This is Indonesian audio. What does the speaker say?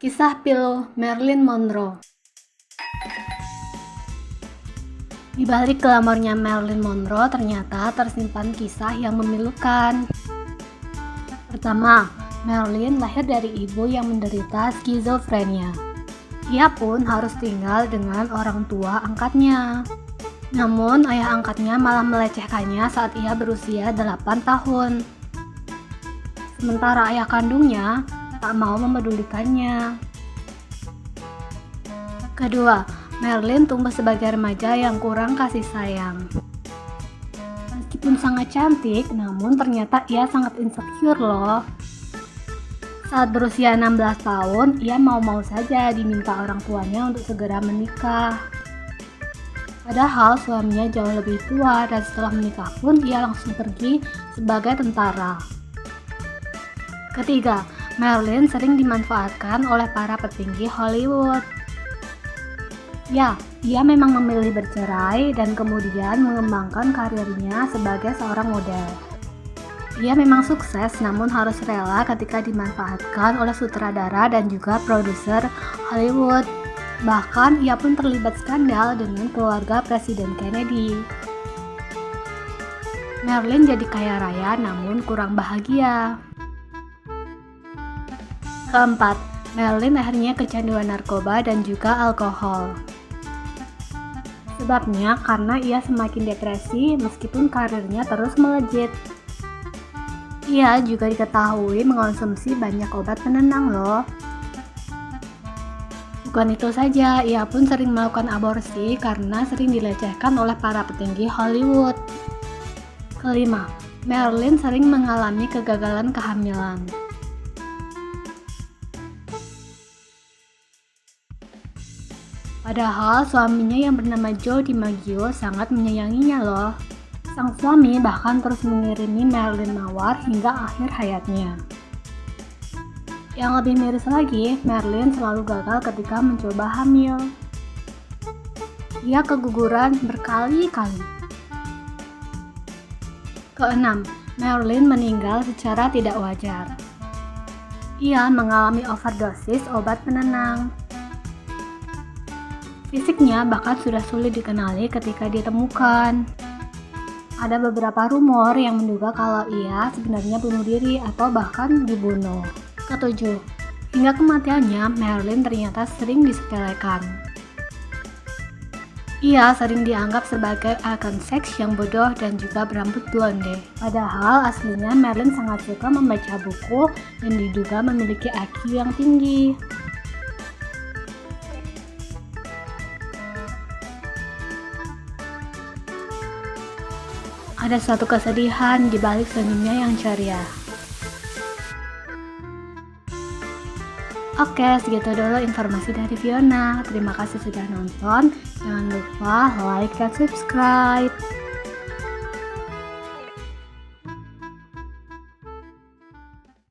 Kisah pilu Marilyn Monroe. Di balik glamornya Marilyn Monroe ternyata tersimpan kisah yang memilukan. Pertama, Marilyn lahir dari ibu yang menderita skizofrenia. Ia pun harus tinggal dengan orang tua angkatnya. Namun ayah angkatnya malah melecehkannya saat ia berusia 8 tahun. Sementara ayah kandungnya tak mau memedulikannya. Kedua, Marilyn tumbuh sebagai remaja yang kurang kasih sayang. Meskipun sangat cantik, namun ternyata ia sangat insecure loh. Saat berusia 16 tahun, ia mau-mau saja diminta orang tuanya untuk segera menikah. Padahal suaminya jauh lebih tua dan setelah menikah pun ia langsung pergi sebagai tentara. Ketiga, Marilyn sering dimanfaatkan oleh para petinggi Hollywood. Ya, ia memang memilih bercerai dan kemudian mengembangkan karirnya sebagai seorang model. Ia memang sukses namun harus rela ketika dimanfaatkan oleh sutradara dan juga produser Hollywood. Bahkan ia pun terlibat skandal dengan keluarga Presiden Kennedy. Marilyn jadi kaya raya namun kurang bahagia. Keempat, Marilyn akhirnya kecanduan narkoba dan juga alkohol. Sebabnya karena ia semakin depresi meskipun karirnya terus melejit. Ia juga diketahui mengonsumsi banyak obat penenang loh. Bukan itu saja, ia pun sering melakukan aborsi karena sering dilecehkan oleh para petinggi Hollywood. Kelima, Marilyn sering mengalami kegagalan kehamilan. Padahal suaminya yang bernama Joe DiMaggio sangat menyayanginya loh. Sang suami bahkan terus mengirimi Marilyn mawar hingga akhir hayatnya. Yang lebih miris lagi, Marilyn selalu gagal ketika mencoba hamil. Ia keguguran berkali-kali. Keenam, Marilyn meninggal secara tidak wajar. Ia mengalami overdosis obat penenang. Fisiknya bahkan sudah sulit dikenali ketika ditemukan. Ada beberapa rumor yang menduga kalau ia sebenarnya bunuh diri atau bahkan dibunuh. Ketujuh, hingga kematiannya Marilyn ternyata sering disepelekan. Ia sering dianggap sebagai ikon seks yang bodoh dan juga berambut blonde. Padahal aslinya Marilyn sangat suka membaca buku dan diduga memiliki IQ yang tinggi. Ada suatu kesedihan di balik senyumnya yang ceria. Oke, segitu dulu informasi dari Fiona. Terima kasih sudah nonton. Jangan lupa like dan subscribe.